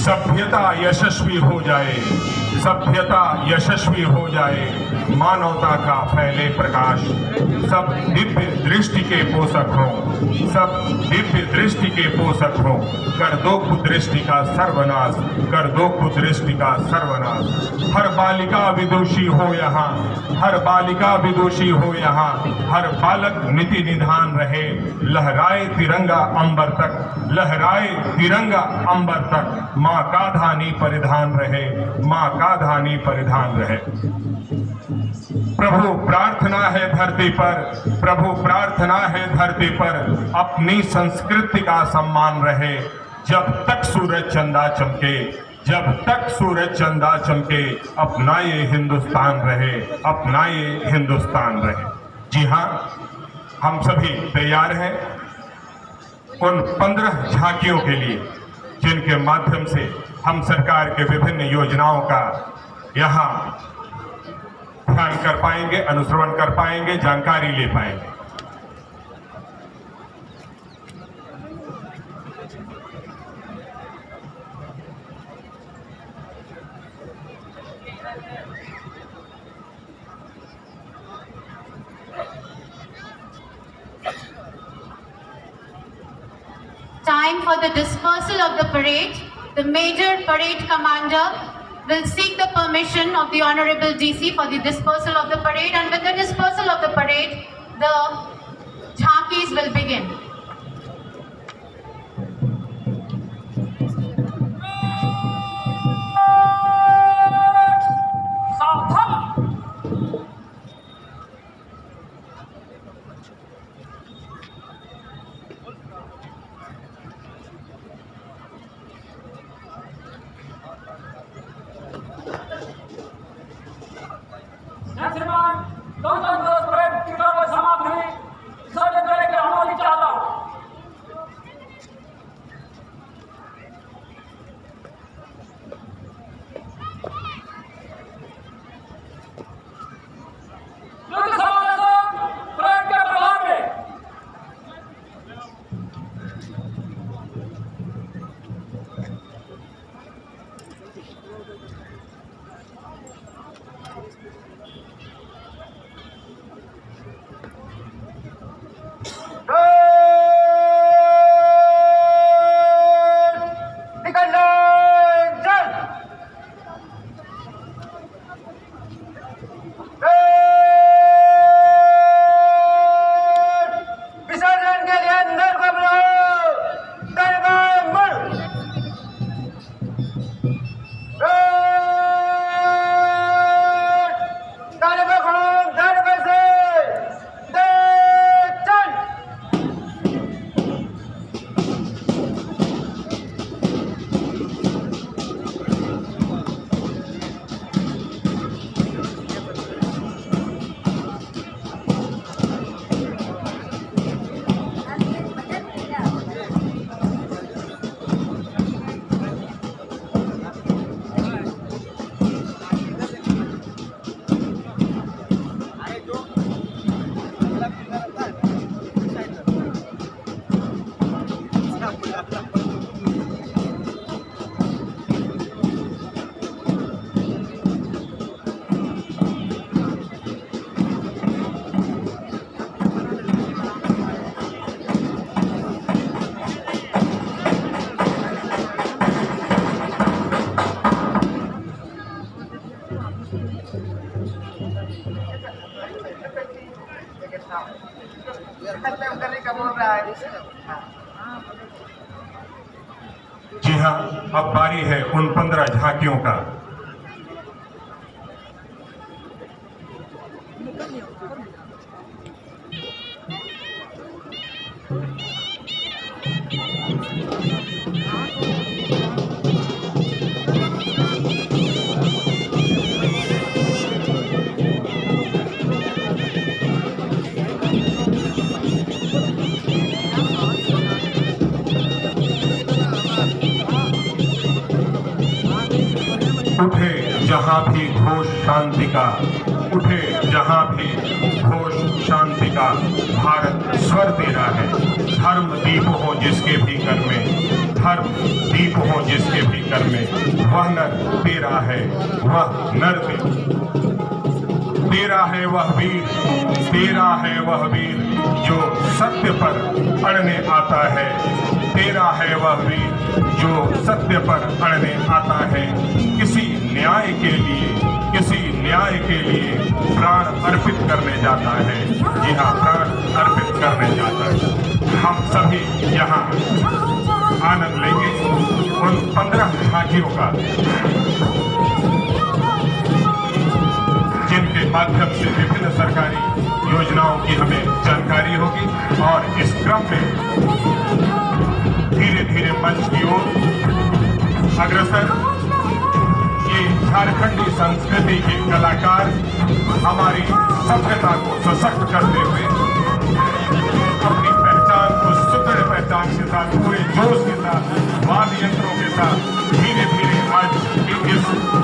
सभ्यता यशस्वी हो जाए, सभ्यता यशस्वी हो जाए, मानवता का फैले प्रकाश, सब दिव्य दृष्टि के पोषक हों, सब दिव्य दृष्टि के पोषक हों, कर दो कुदृष्टि का सर्वनाश, कर दो कुदृष्टि का सर्वनाश। हर बालिका विदुषी हो यहाँ, हर बालिका विदुषी हो यहाँ, हर बालक नीति निधान रहे, लहराए तिरंगा अंबर तक, लहराए तिरंगा अंबर तक, माँ का धानी परिधान रहे, माँ का धानी परिधान रहे। प्रभु प्रार्थना है धरती पर, प्रभु प्रार्थना है धरती पर, अपनी संस्कृति का सम्मान रहे, जब तक सूरज चंदा चमके, जब तक सूरज चंदा चमके, अपना ये हिंदुस्तान रहे, अपना ये हिंदुस्तान रहे। जी हाँ, हम सभी तैयार हैं उन 15 झांकियों के लिए जिनके माध्यम से हम सरकार के विभिन्न योजनाओं का यहाँ ध्यान कर पाएंगे, अनुश्रवण कर पाएंगे, जानकारी ले पाएंगे। Time for the dispersal of the parade. The Major Parade Commander will seek the permission of the Honorable DC for the dispersal of the parade, and with the dispersal of the parade, the jhankis will begin. जी हाँ, अब बारी है उन 15 झांकियों का। उठे जहाँ भी घोष शांति का, उठे जहाँ भी घोष शांति का, भारत स्वर तेरा है, धर्म दीप हो जिसके भी घर में, धर्म दीप हो जिसके भीतर में, वह नर तेरा है, वह नर तेरा है, वह वीर तेरा है, वह वीर जो सत्य पर अड़ने आता है, तेरा है वह वीर जो सत्य पर अड़ने आता है, किसी न्याय के लिए प्राण अर्पित करने जाता है। जी हाँ, प्राण अर्पित करने जाता है। हम सभी यहाँ आनंद लेंगे उन 15 झांकियों का, जिनके माध्यम से विभिन्न सरकारी योजनाओं की हमें जानकारी होगी और इस क्रम में धीरे धीरे मंच की ओर अग्रसर ये झारखंडी संस्कृति के कलाकार हमारी सभ्यता को सशक्त करते हुए अपनी पहचान को सुदृढ़ पहचान के साथ, पूरे जोश के साथ, वाद्य यंत्रों के साथ धीरे धीरे आज इस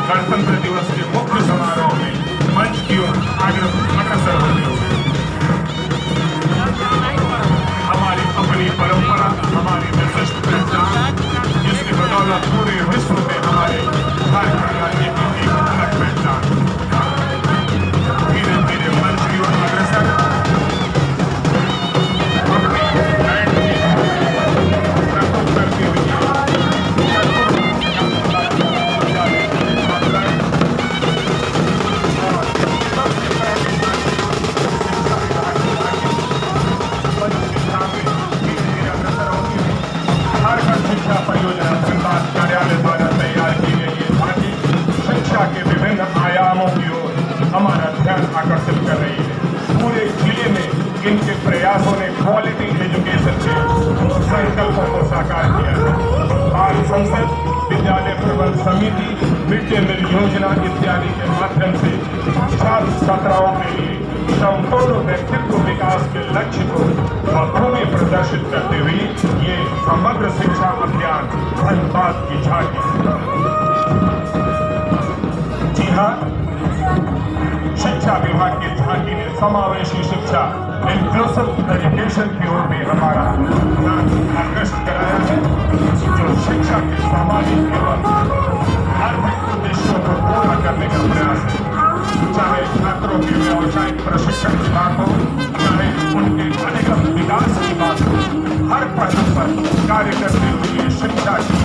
गणतंत्र दिवस के मुख्य समारोह में मंच की ओर अग्रसर होते हुए हमारी अपनी परंपरा, हमारी विशिष्ट पहचान, जिसकी बदौलत पूरे विश्व में हमारे झारखंड राज्य की एक अलग पहचान, धीरे धीरे मंच की ओर अग्रसर अपनी बैंड की प्रस्तुत करते हुए शिक्षा परियोजना धनबाद कार्यालय द्वारा तैयार की गई ये झांकी शिक्षा के विभिन्न आयामों की ओर हमारा ध्यान आकर्षित कर रही है। पूरे जिले में इनके प्रयासों ने क्वालिटी एजुकेशन के संकल्पों को साकार किया है। बाल संसद, विद्यालय प्रबंध समिति, मिड डे मील योजना इत्यादि के माध्यम से छात्र छात्राओं के लिए संपूर्ण व्यक्तित्व विकास के लक्ष्य को बखूबी प्रदर्शित करते हुए ये समग्र शिक्षा अभियान धनबाद की झांकी। जी हाँ, शिक्षा विभाग की झांकी ने समावेशी शिक्षा, इंक्लूसिव एजुकेशन की ओर भी हमारा ध्यान आकर्षित कराया है, जो शिक्षा के सामाजिक एवं आर्थिक उद्देश्यों को पूरा करने का प्रयास है। चाहे छात्रों के व्यावसायिक प्रशिक्षण की बात हो, चाहे उनके अधिगम विकास की बात हो, हर पहलू पर कार्य करते हुए ये शिक्षा की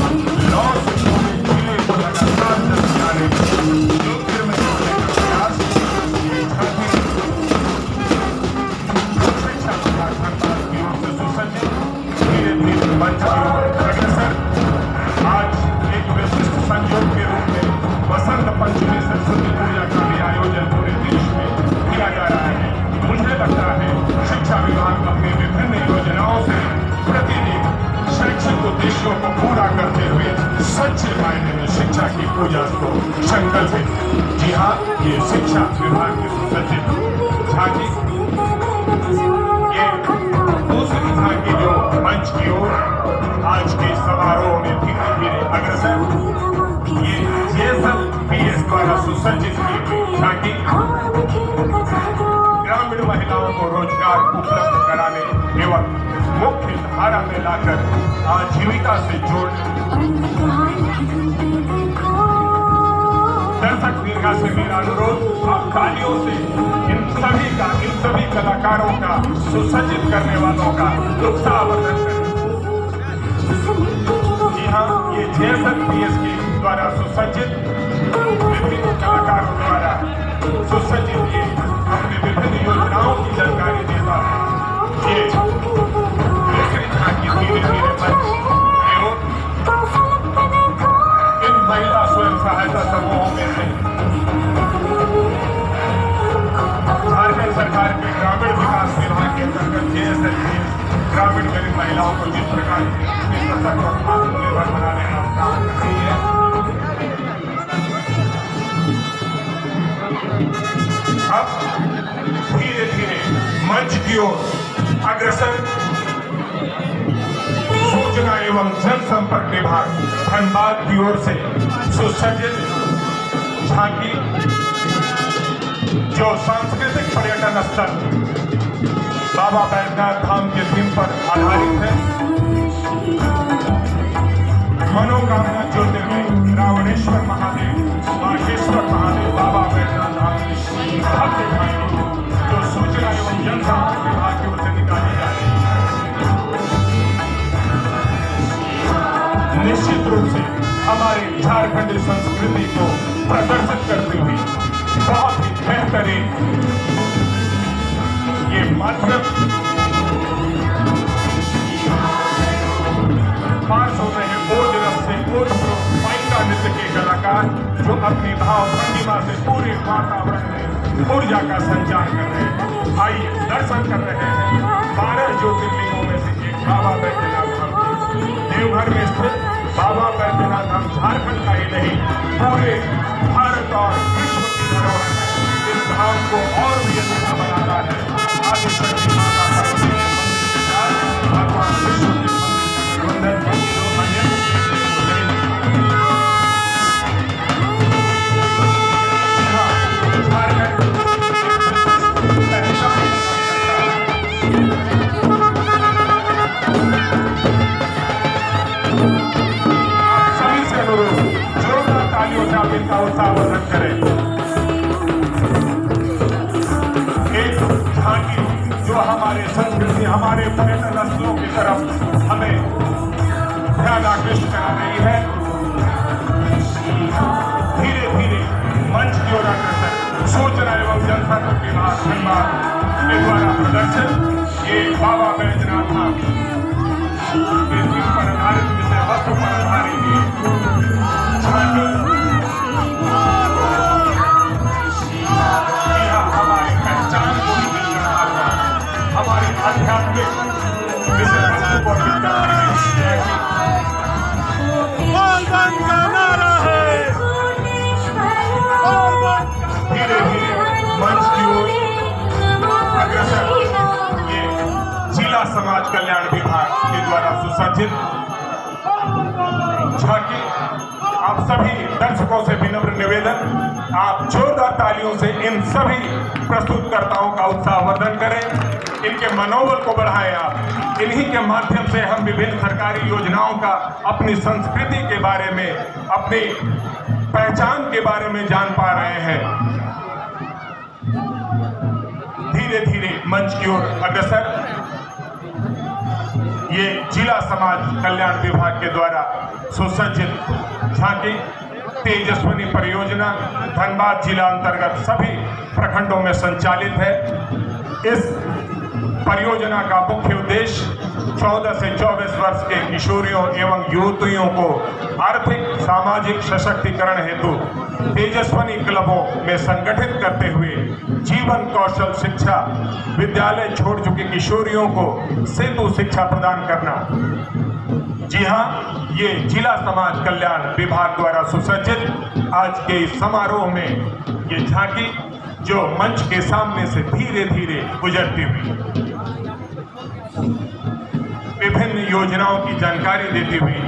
लौ से पूरे जिले को लगातार चलती जाने योग्य में जोड़ने का प्रयास शिक्षा विभाग धनबाद की ओर से सुसज्जित धीरे धीरे मंच की ओर अग्रसर। आज एक विशिष्ट संयोग के रूप में बसंत पंचमी सरस्वती पूजा का भी आयोजन पूरे देश में किया जा रहा है। मुझे लगता है शिक्षा विभाग अपनी विभिन्न योजनाओं से प्रतिदिन शैक्षिक उद्देश्यों को पूरा करते हुए सच्चे मायने में शिक्षा की पूजा को संकल्पित। जी हाँ, ये शिक्षा विभाग की सुसज्जित झांकी, ये दूसरी झांकी जो मंच की ओर आज के समारोह में धीरे धीरे अग्रसर, ये JSLPS द्वारा सुसज्जित की गई झांकी ग्रामीण महिलाओं को रोजगार उपलब्ध कराने एवं मुख्य धारा में लाकर आजीविका से जोड़ने। दर्शक दीर्घा से मेरा अनुरोध, आप तालियों से इन सभी कलाकारों का, सुसज्जित करने वालों का उत्साहवर्धन करें। जी हाँ, ये JSLPS के द्वारा सुसज्जित विभिन्न कलाकारों द्वारा सुसज्जित ये अपने विभिन्न योजनाओं की जानकारी देता है। ये दूसरी झांकी धीरे धीरे मंच एवं इन महिला स्वयं सहायता समूहों में से झारखंड सरकार के ग्रामीण विकास विभाग के अंतर्गत JSLPS ग्रामीण गरीब महिलाओं को जिस प्रकार सशक्त और आत्मनिर्भर बनाने का काम कर रही है, अब धीरे धीरे मंच की ओर अग्रसर सूचना एवं जनसंपर्क विभाग धनबाद की ओर से सुसज्जित झांकी, जो सांस्कृतिक पर्यटन स्थल बाबा बैद्यनाथ धाम के थीम पर आधारित है। मनोकामना ज्योतिर्मय रावणेश्वर महादेव, बागेश्वर महादेव, बाबा बैद्यनाथ धाम की भव्य झांकी जो सूचना एवं जनसंपर्क विभाग की ओर से निकाली जा रही है, निश्चित रूप से हमारी झारखंडी संस्कृति को प्रदर्शित करती हुई बहुत ही बेहतरीन ये माध्यम पास हो रहे बोध रस से पाइका नृत्य के कलाकार जो अपनी भाव भंगिमा से पूरे वातावरण में ऊर्जा का संचार कर रहे हैं। आइए दर्शन कर रहे हैं 12 ज्योतिर्लिंगों में से एक बाबा बैद्यनाथ धाम। देवघर में स्थित बाबा बैद्यनाथ धाम झारखंड का ही नहीं पूरे भारत और विश्व की धरोहर है। इस धाम को और भी अच्छा बनाता है आदिशक्ति माता पार्वती के मंदिर के साथ भगवान विष्णु के मंदिर का इनका उत्साहवर्धन करें। एक झांकी जो हमारे संस्कृति हमारे पर्यटन स्थलों की तरफ हमें ध्यान आकृष्ट करा रही है। धीरे धीरे मंच की ओर अग्रसर सूचना एवं जनसंपर्क विभाग धनबाद के द्वारा प्रदर्शित ये बाबा बैद्यनाथ धाम के पर आधारित विषय वस्तु पर आधारित झांकी आध्यात्मिक विषय वस्तु को अर्पित करते हैं। धीरे धीरे मंच की ओर अग्रसर ये जिला समाज कल्याण विभाग के द्वारा सुसज्जित झांकी। आप सभी दर्शकों से विनम्र निवेदन, आप जोरदार तालियों से इन सभी प्रस्तुतकर्ताओं का उत्साहवर्धन करें, इनके मनोबल को बढ़ाएं। आप इन्हीं के माध्यम से हम विभिन्न सरकारी योजनाओं का अपनी संस्कृति के बारे में अपनी पहचान के बारे में जान पा रहे हैं। धीरे धीरे मंच की ओर अग्रसर ये जिला समाज कल्याण विभाग के द्वारा सुसज्जित झांकी तेजस्विनी परियोजना धनबाद जिला अंतर्गत सभी प्रखंडों में संचालित है। इस परियोजना का मुख्य उद्देश्य 14 से 24 वर्ष के किशोरियों एवं युवतियों को आर्थिक सामाजिक सशक्तिकरण हेतु तेजस्विनी क्लबों में संगठित करते हुए जीवन कौशल शिक्षा, विद्यालय छोड़ चुके किशोरियों को सेतु शिक्षा प्रदान करना। जी हाँ, ये जिला समाज कल्याण विभाग द्वारा सुसज्जित आज के इस समारोह में ये झांकी जो मंच के सामने से धीरे धीरे गुजरती हुई विभिन्न योजनाओं की जानकारी देती हुई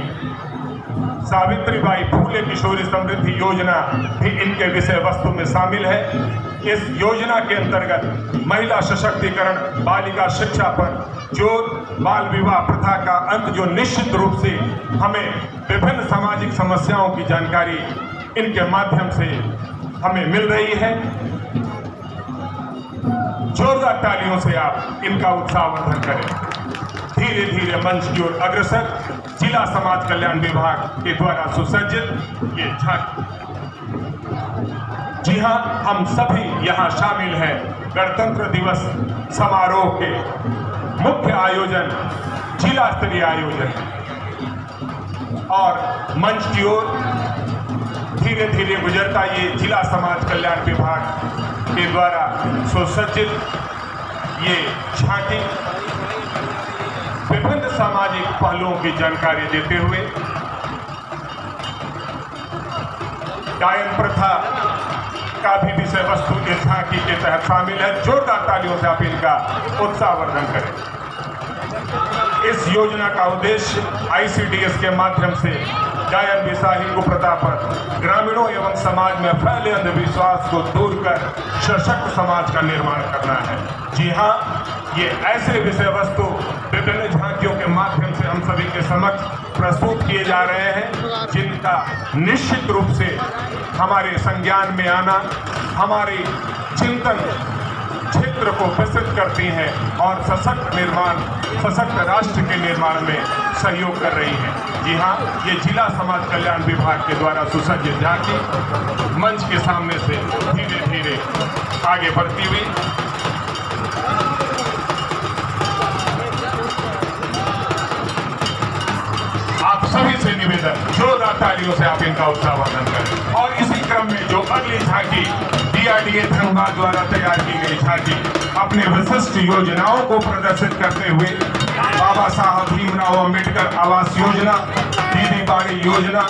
सावित्रीबाई फूले किशोरी समृद्धि योजना भी इनके विषय वस्तु में शामिल है। इस योजना के अंतर्गत महिला सशक्तिकरण, बालिका शिक्षा पर जोर, बाल विवाह प्रथा का अंत जो निश्चित रूप से हमें विभिन्न सामाजिक समस्याओं की जानकारी इनके माध्यम से हमें मिल रही है। जोरदार तालियों से आप इनका उत्साहवर्धन करें। धीरे धीरे मंच की ओर अग्रसर जिला समाज कल्याण विभाग के द्वारा सुसज्जित ये झांकी। जी हाँ, हम सभी यहाँ शामिल हैं गणतंत्र दिवस समारोह के मुख्य आयोजन, जिला स्तरीय आयोजन, और मंच की ओर धीरे धीरे गुजरता ये जिला समाज कल्याण विभाग के द्वारा सुसज्जित ये झांकी विभिन्न सामाजिक पहलुओं की जानकारी देते हुए गायन प्रथा का भी विषय वस्तु इस झांकी के तहत शामिल है। जोरदार तालियों से आप इनका उत्साहवर्धन करें। इस योजना का उद्देश्य ICDS के माध्यम से गायन विषाही कुप्रथा पर ग्रामीणों एवं समाज में फैले अंधविश्वास को दूर कर सशक्त समाज का निर्माण करना है। जी हाँ, ये ऐसे विषय वस्तु विभिन्न झांकियों के माध्यम से हम सभी के समक्ष प्रस्तुत किए जा रहे हैं, जिनका निश्चित रूप से हमारे संज्ञान में आना हमारे चिंतन क्षेत्र को विस्तृत करती हैं और सशक्त राष्ट्र के निर्माण में सहयोग कर रही हैं। जी हाँ, ये जिला समाज कल्याण विभाग के द्वारा सुसज्जित झांकी मंच के सामने से धीरे धीरे आगे बढ़ती हुई आप सभी से निवेदन, जोरदार तालियों से आप इनका उत्साहवर्धन करें। और इसी क्रम में जो अगली झांकी DRDA धनबाद द्वारा तैयार की गई झांकी अपने विशिष्ट योजनाओं को प्रदर्शित करते हुए बाबा साहब भीमराव अम्बेडकर आवास योजना, दीदी बाड़ी योजना,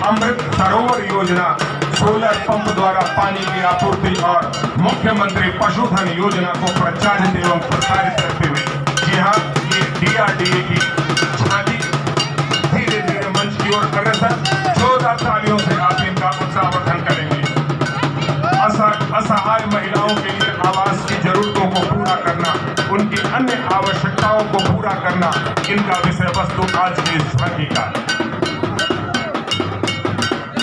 अमृत सरोवर योजना, सोलर पंप द्वारा पानी की आपूर्ति और मुख्यमंत्री पशुधन योजना को प्रचारित एवं प्रसारित करते हुए जी हाँ, ये DRDA की झांकी धीरे धीरे मंच की ओर अग्रसर। जोरदार तालियों से आप इनका उत्साहवर्धन करेंगे। असहाय महिलाओं के लिए आवास की जरूरतों को पूरा करना, उनकी अन्य आवश्यकताओं को पूरा करना, इनका विषय वस्तु आज की इस झांकी का।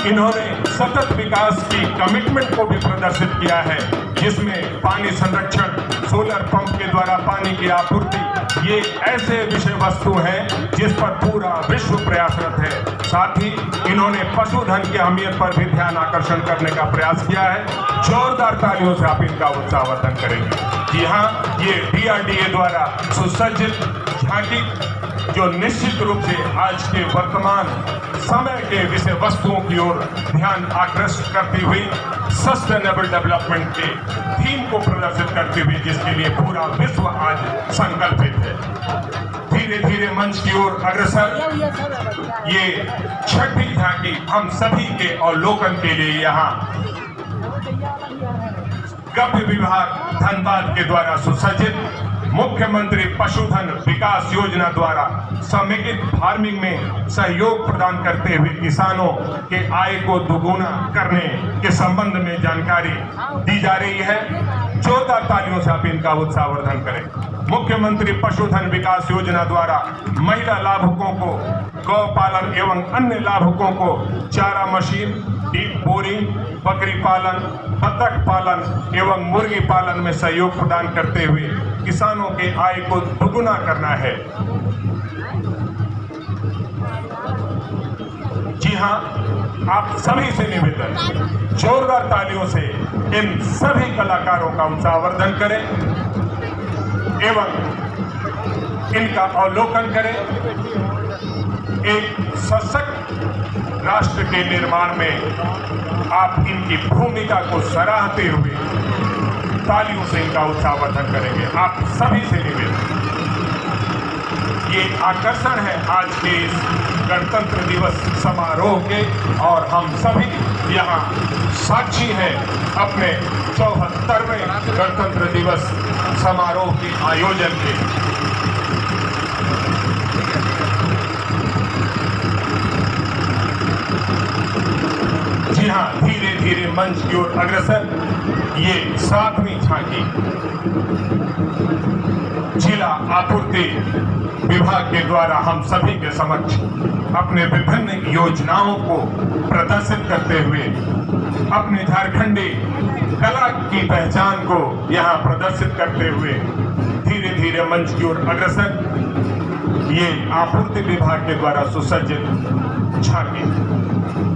इन्होंने सतत विकास की कमिटमेंट को भी प्रदर्शित किया है, जिसमें पानी संरक्षण, सोलर पंप के द्वारा पानी की आपूर्ति, ये ऐसे विषय वस्तु हैं जिस पर पूरा विश्व प्रयासरत है। साथ ही इन्होंने पशुधन की अहमियत पर भी ध्यान आकर्षण करने का प्रयास किया है। जोरदार तालियों से आप इनका उत्साहवर्धन करेंगे। जी हाँ, ये DRDA द्वारा सुसज्जित झांकी जो निश्चित रूप से आज के वर्तमान समय के विषय वस्तुओं की ओर ध्यान आकर्षित करती हुई सस्टेनेबल डेवलपमेंट के थीम को प्रदर्शित करती हुई, जिसके लिए पूरा विश्व आज संकल्पित है। धीरे धीरे मंच की ओर अग्रसर ये छठी झांकी हम सभी के अवलोकन के लिए यहाँ गव्य विभाग धनबाद के द्वारा सुसज्जित मुख्यमंत्री पशुधन विकास योजना द्वारा समेकित फार्मिंग में सहयोग प्रदान करते हुए किसानों के आय को दोगुना करने के संबंध में जानकारी दी जा रही है। जोरदार तालियों से आप इनका उत्साहवर्धन करें। मुख्यमंत्री पशुधन विकास योजना द्वारा महिला लाभुकों को गौपालन एवं अन्य लाभुकों को चारा मशीन, डीप बोरिंग, बकरी पालन, बतख पालन एवं मुर्गी पालन में सहयोग प्रदान करते हुए किसानों के आय को दोगुना करना है। जी हाँ, आप सभी से निवेदन, जोरदार तालियों से इन सभी कलाकारों का उत्साहवर्धन करें एवं इनका अवलोकन करें। एक सशक्त राष्ट्र के निर्माण में आप इनकी भूमिका को सराहते हुए तालियों से इनका उत्साहवर्धन करेंगे। आप सभी से निवेदन, ये आकर्षण है आज के इस गणतंत्र दिवस समारोह के और हम सभी यहाँ साक्षी हैं अपने 74वें गणतंत्र दिवस समारोह के आयोजन के। जी हाँ, धीरे धीरे मंच की ओर अग्रसर ये 7वीं झांकी जिला आपूर्ति विभाग के द्वारा हम सभी के समक्ष अपने विभिन्न योजनाओं को प्रदर्शित करते हुए अपने झारखंडी कला की पहचान को यहाँ प्रदर्शित करते हुए धीरे धीरे मंच की ओर अग्रसर ये आपूर्ति विभाग के द्वारा सुसज्जित झांकी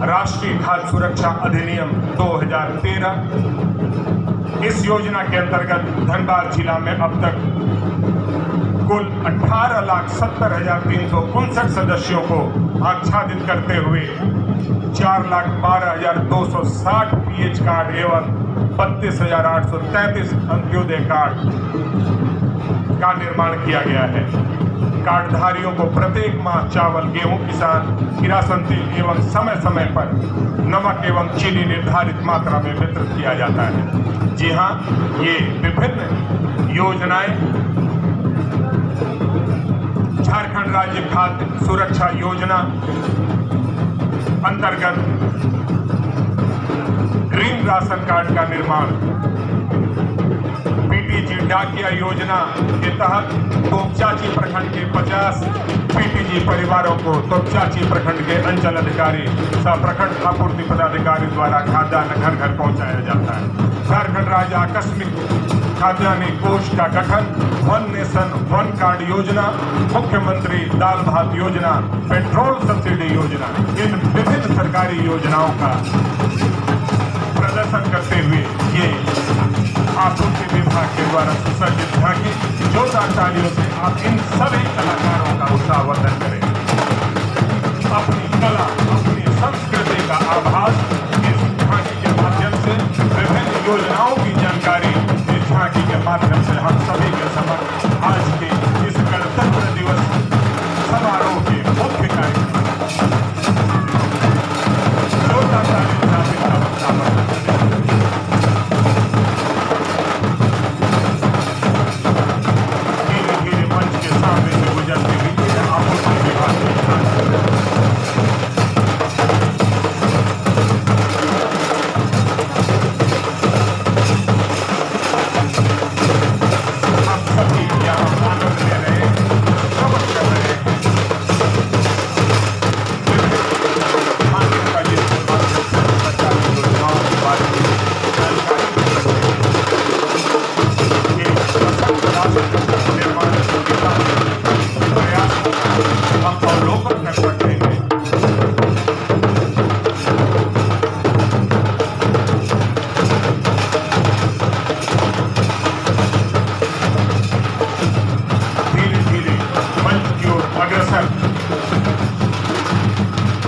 राष्ट्रीय खाद्य सुरक्षा अधिनियम 2013। इस योजना के अंतर्गत धनबाद जिला में अब तक कुल 18,70,359 सदस्यों को आच्छादित करते हुए 4,12,260 PH कार्ड एवं 32,833 अंत्योदय कार्ड का निर्माण किया गया है। कार्डधारियों को प्रत्येक माह चावल, गेहूं, किसान, किरासन तेल एवं समय समय पर नमक एवं चीनी निर्धारित मात्रा में वितरित किया जाता है। जी हाँ, ये विभिन्न योजनाएं झारखंड राज्य खाद्य सुरक्षा योजना अंतर्गत ग्रीन राशन कार्ड का निर्माण, PTG डाकिया योजना के तहत तोपचाची प्रखंड के 50 पीटीजी परिवारों को तोपचाची प्रखंड के अंचल अधिकारी सह प्रखंड आपूर्ति पदाधिकारी द्वारा खाद्यान्न घर घर पहुंचाया जाता है। झारखंड राज्य आकस्मिक खाद्यान्न कोष का गठन, वन नेशन वन कार्ड योजना, मुख्यमंत्री दाल भात योजना, पेट्रोल सब्सिडी योजना, इन विभिन्न सरकारी योजनाओं का प्रदर्शन करते हुए ये आपूर्ति विभाग के द्वारा सुसज्जित झांकी जोरदार तालियों से आप इन सभी कलाकारों का उत्साहवर्धन करें। अपनी कला, अपनी संस्कृति का आभास इस झांकी के माध्यम से, विभिन्न योजनाओं की जानकारी इस झांकी के माध्यम से हम सभी के समक्ष आज के इस गणतंत्र दिवस समारोह के मुख्य कार्यक्रम जोरदार तालियों से आप इनका उत्साहवर्धन करें। धीरे धीरे मंच के सामने से गुजरते हुए आपूर्ति विभाग के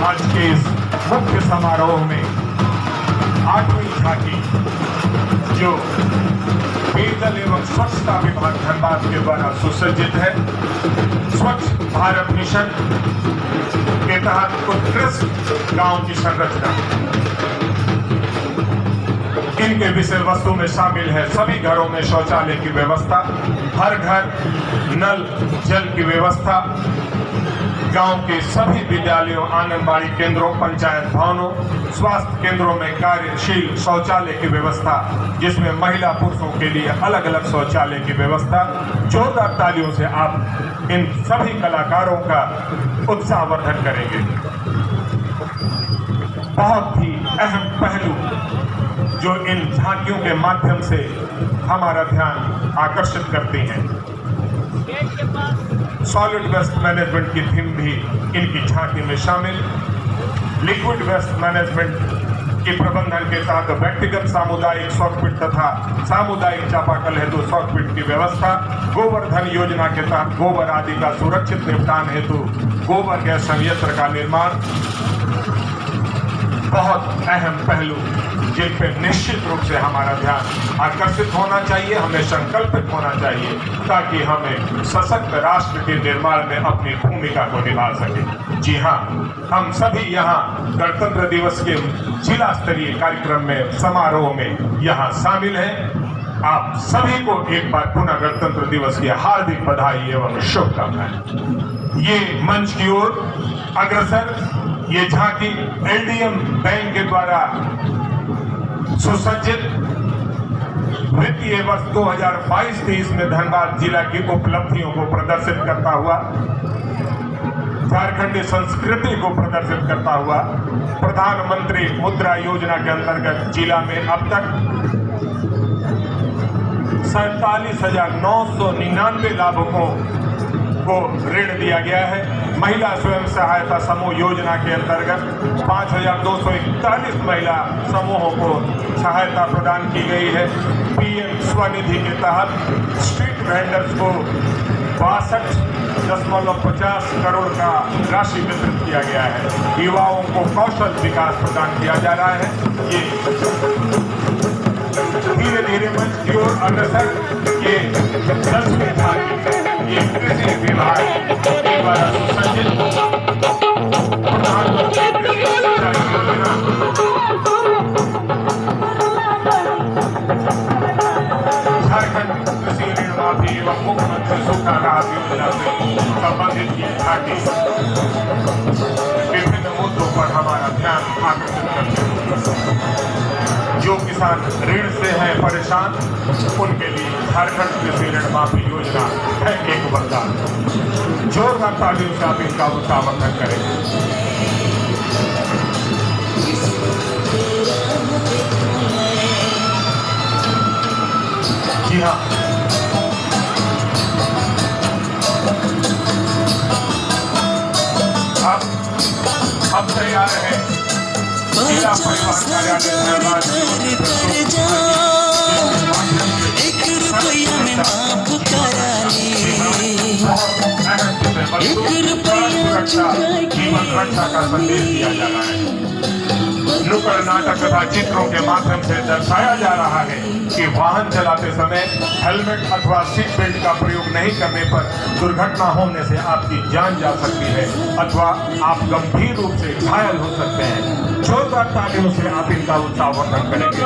आज के इस मुख्य समारोह में 8वीं झांकी जो पेयजल एवं स्वच्छता विभाग धनबाद के द्वारा सुसज्जित है, स्वच्छ भारत मिशन के तहत उत्कृष्ट गांव की संरचना, इनके विषय वस्तु में शामिल है सभी घरों में शौचालय की व्यवस्था, हर घर नल जल की व्यवस्था, गांव के सभी विद्यालयों, आंगनबाड़ी केंद्रों, पंचायत भवनों, स्वास्थ्य केंद्रों में कार्यशील शौचालय की व्यवस्था, जिसमें महिला पुरुषों के लिए अलग अलग शौचालय की व्यवस्था। जोरदार तालियों से आप इन सभी कलाकारों का उत्साहवर्धन करेंगे। बहुत ही अहम पहलू जो इन झांकियों के माध्यम से हमारा ध्यान आकर्षित करती हैं। सॉलिड वेस्ट मैनेजमेंट की थीम भी इनकी झांकी में शामिल। लिक्विड वेस्ट मैनेजमेंट के प्रबंधन के तहत व्यक्तिगत सामुदायिक शौचपीट तथा सामुदायिक चापाकल हेतु शौचपीट की व्यवस्था। गोवर्धन योजना के तहत गोबर आदि का सुरक्षित निपटान हेतु गोबर गैस संयंत्र का निर्माण। बहुत अहम पहलू जिन पर निश्चित रूप से हमारा ध्यान आकर्षित होना चाहिए, हमें संकल्पित होना चाहिए, ताकि हमें सशक्त राष्ट्र के निर्माण में अपनी भूमिका को निभा सके। जी हाँ, हम सभी यहाँ गणतंत्र दिवस के जिला स्तरीय कार्यक्रम में, समारोह में यहाँ शामिल हैं। आप सभी को एक बार पुनः गणतंत्र दिवस की हार्दिक बधाई एवं शुभकामनाएं। ये मंच की ओर अग्रसर ये झांकी एलडीएम बैंक के द्वारा सुसज्जित वित्तीय वर्ष 2022-23 में धनबाद जिला की उपलब्धियों को प्रदर्शित करता हुआ, झारखंडी संस्कृति को प्रदर्शित करता हुआ, प्रधानमंत्री मुद्रा योजना के अंतर्गत जिला में अब तक 47,999 लाभुकों को ऋण दिया गया है। महिला स्वयं सहायता समूह योजना के अंतर्गत 5,241 महिला समूहों को सहायता प्रदान की गई है। पीएम स्वनिधि के तहत स्ट्रीट वेंडर्स को 62.50 करोड़ का राशि वितरित किया गया है। युवाओं को कौशल विकास प्रदान किया जा रहा है। ये धीरे धीरे मंच की ओर अग्रसर ये 10वीं झांकी ये कृषि विभाग के द्वारा सुसज्जित प्रधानमंत्री योजना झारखंड कृषि ऋण माफी एवं मुख्यमंत्री सूखा राहत योजना से संबंधित ये झांकी विभिन्न मुद्दों पर हमारा ध्यान आकर्षित करती है। जो किसान ऋण से हैं परेशान, उनके लिए झारखंड कृषि ऋण माफी योजना है एक वरदान। जोरदार तालियों से आप इनका समर्थन करें। जी हाँ, अब तैयार है जिला परिवहन कार्यालय धनबाद जीवन रक्षा का संदेश दिया जा रहा है। नुक्कड़ नाटक तथा चित्रों के माध्यम से दर्शाया जा रहा है कि वाहन चलाते समय हेलमेट अथवा सीट बेल्ट का प्रयोग नहीं करने पर दुर्घटना होने से आपकी जान जा सकती है अथवा आप गंभीर रूप से घायल हो सकते हैं। जोरदार तालियों से आप इनका उत्साहवर्धन करेंगे।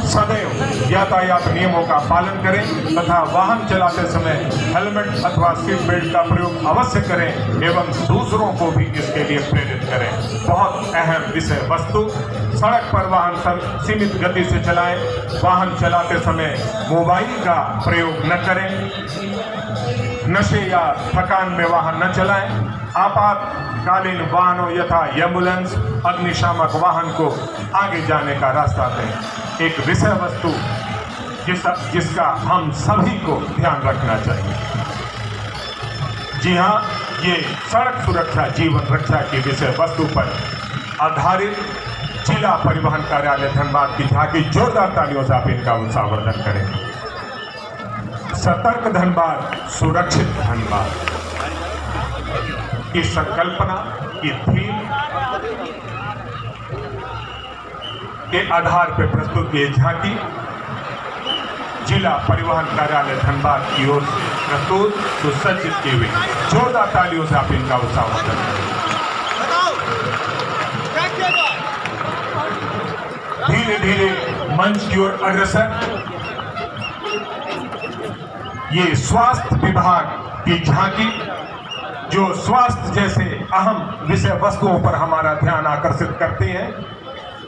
सदैव यातायात नियमों का पालन करें तथा वाहन चलाते समय हेलमेट अथवा सीट बेल्ट का प्रयोग अवश्य करें एवं दूसरों को भी इसके लिए प्रेरित करें। बहुत अहम विषय वस्तु, सड़क पर वाहन सीमित गति से चलाएं। वाहन चलाते समय मोबाइल का प्रयोग न करें। नशे या थकान में वाहन न चलाएं। आपातकालीन वाहनों यथा एम्बुलेंस, अग्निशामक वाहन को आगे जाने का रास्ता दें। एक विषय वस्तु जिसका हम सभी को ध्यान रखना चाहिए। जी हाँ, ये सड़क सुरक्षा जीवन रक्षा की विषय वस्तु पर आधारित जिला परिवहन कार्यालय धनबाद की झांकी। जोरदार तालियों से आप इनका उत्साहवर्धन करेंगे। सतर्क धनबाद, सुरक्षित धनबाद की संकल्पना की थीम के आधार पर प्रस्तुत ये झांकी जिला परिवहन कार्यालय धनबाद की ओर से प्रस्तुत सुसज्जित की हुई। जोरदार तालियों से आप इनका उत्साहवर्धन करेंगे। धीरे धीरे मंच की ओर अग्रसर। ये स्वास्थ्य विभाग की झांकी जो स्वास्थ्य जैसे अहम विषय वस्तुओं पर हमारा ध्यान आकर्षित करती है।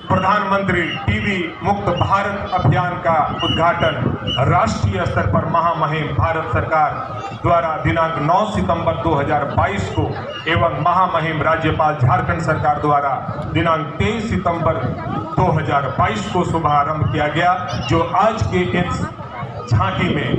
प्रधानमंत्री टीबी मुक्त भारत अभियान का उद्घाटन राष्ट्रीय स्तर पर महामहिम भारत सरकार द्वारा दिनांक 9 सितंबर 2022 को एवं महामहिम राज्यपाल झारखंड सरकार द्वारा दिनांक 23 सितंबर 2022 को शुभारंभ किया गया, जो आज के इस झांकी में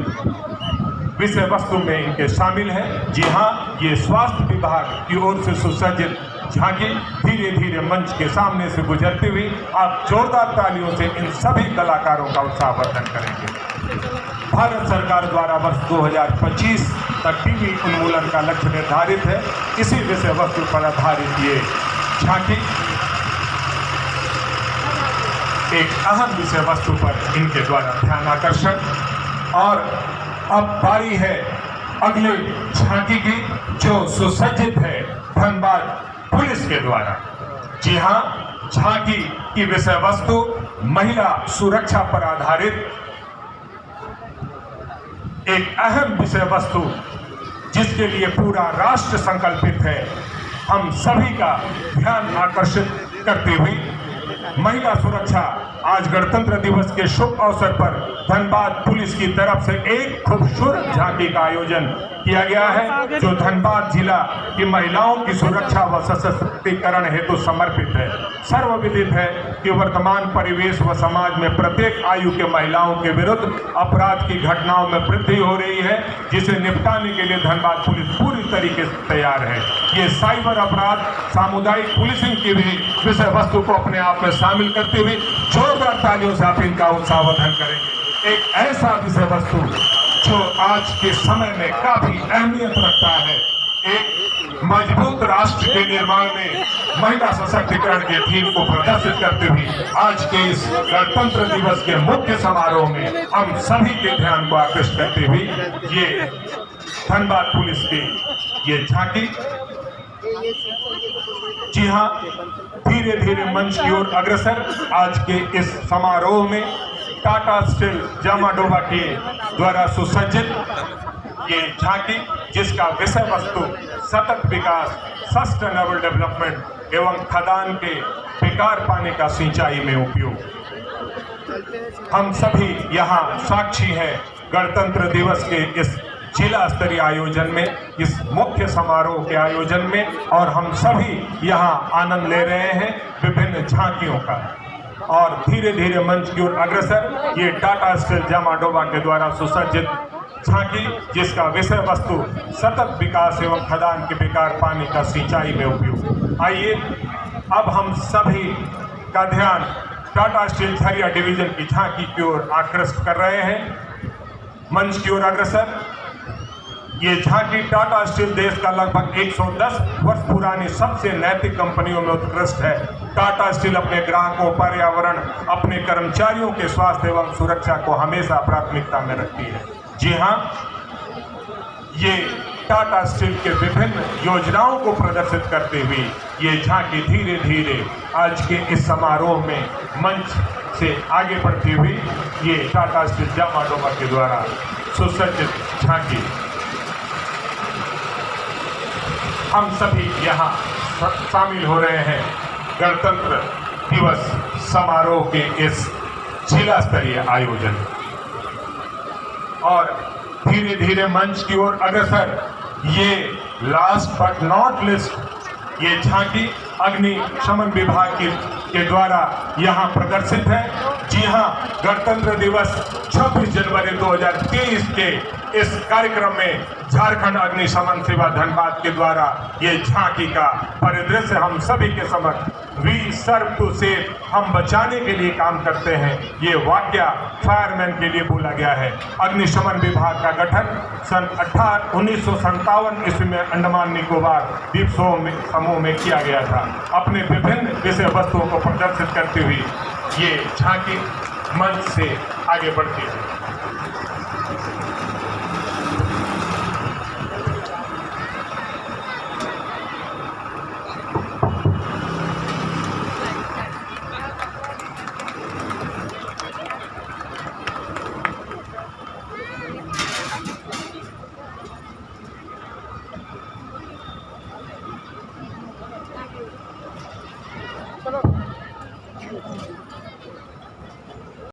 विषय वस्तु में इनके शामिल है। जी हाँ, ये स्वास्थ्य विभाग की ओर से सुसज्जित झांकी धीरे धीरे मंच के सामने से गुजरती हुई आप जोरदार तालियों से इन सभी कलाकारों का उत्साहवर्धन करेंगे। भारत सरकार द्वारा वर्ष 2025 तक टीबी उन्मूलन का लक्ष्य निर्धारित है। इसी विषय वस्तु पर आधारित ये झांकी एक अहम विषय वस्तु पर इनके द्वारा ध्यान आकर्षण। और अब बारी है अगले झांकी की जो सुसज्जित है धनबाद पुलिस के द्वारा। जी हाँ, झांकी की विषय वस्तु महिला सुरक्षा पर आधारित एक अहम विषय वस्तु जिसके लिए पूरा राष्ट्र संकल्पित है। हम सभी का ध्यान आकर्षित करते हुए महिला सुरक्षा आज गणतंत्र दिवस के शुभ अवसर पर धनबाद पुलिस की तरफ से एक खूबसूरत झांकी का आयोजन किया गया है जो धनबाद जिला की महिलाओं की सुरक्षा व सशक्तिकरण हेतु समर्पित है। सर्वविदित है कि वर्तमान परिवेश व समाज में प्रत्येक आयु के महिलाओं के विरुद्ध अपराध की घटनाओं में वृद्धि हो रही है, जिसे निपटाने के लिए धनबाद पुलिस पूरी तरीके से तैयार है। ये साइबर अपराध सामुदायिक पुलिसिंग की भी विषय वस्तु को अपने आप में शामिल करते हुए जोरदार तालियों से आप इनका उत्साहवर्धन करेंगे। एक ऐसा विषय वस्तु जो आज के समय में काफी अहमियत रखता है। एक मजबूत राष्ट्र के निर्माण में महिला सशक्तिकरण के थीम को प्रदर्शित करते हुए आज के इस गणतंत्र दिवस के मुख्य समारोह में हम सभी के ध्यान को आकृष्ट करते हुए ये धनबाद पुलिस की ये झांकी। जी हाँ, धीरे धीरे मंच की ओर अग्रसर आज के इस समारोह में टाटा स्टील जामाडोबा के द्वारा सुसज्जित ये झांकी जिसका विषय वस्तु सतत विकास, सस्टेनेबल डेवलपमेंट एवं खदान के बेकार पानी का सिंचाई में उपयोग। हम सभी यहाँ साक्षी हैं गणतंत्र दिवस के इस जिला स्तरीय आयोजन में, इस मुख्य समारोह के आयोजन में, और हम सभी यहाँ आनंद ले रहे हैं विभिन्न झांकियों का। और धीरे धीरे मंच की ओर अग्रसर ये टाटा स्टील जामाडोबा के द्वारा सुसज्जित झांकी, जिसका विषय वस्तु सतत विकास एवं खदान के बेकार पानी का सिंचाई में उपयोग। आइए अब हम सभी का ध्यान टाटा स्टील झरिया डिवीजन की झांकी की ओर आकृष्ट कर रहे हैं। मंच की ओर अग्रसर ये झांकी टाटा स्टील देश का लगभग 110 वर्ष पुरानी सबसे नैतिक कंपनियों में उत्कृष्ट है। टाटा स्टील अपने ग्राहकों, पर्यावरण, अपने कर्मचारियों के स्वास्थ्य एवं सुरक्षा को हमेशा प्राथमिकता में रखती है। जी हाँ, ये टाटा स्टील के विभिन्न योजनाओं को प्रदर्शित करते हुए ये झांकी धीरे धीरे आज के इस समारोह में मंच से आगे बढ़ती हुई ये टाटा स्टील जामाडोबा के द्वारा सुसज्जित झांकी हम सभी यहाँ शामिल हो रहे हैं गणतंत्र दिवस समारोह के इस जिला स्तरीय आयोजन। और धीरे धीरे मंच की ओर अग्रसर ये लास्ट बट नॉट लिस्ट ये झांकी अग्निशमन विभाग के द्वारा यहाँ प्रदर्शित है। जी हाँ, गणतंत्र दिवस 26 जनवरी 2023 के इस कार्यक्रम में झारखंड अग्निशमन सेवा धनबाद के द्वारा ये झांकी का परिदृश्य हम सभी के समक्ष वी सर्व टू सेव, हम बचाने के लिए काम करते हैं, ये वाक्य फायरमैन के लिए बोला गया है। अग्निशमन विभाग का गठन सन 1957 ईस्वी में अंडमान निकोबार द्वीप समूह में किया गया था। अपने विभिन्न विषय वस्तुओं को प्रदर्शित करते हुए ये झांकी मंच से आगे बढ़ती है। चलो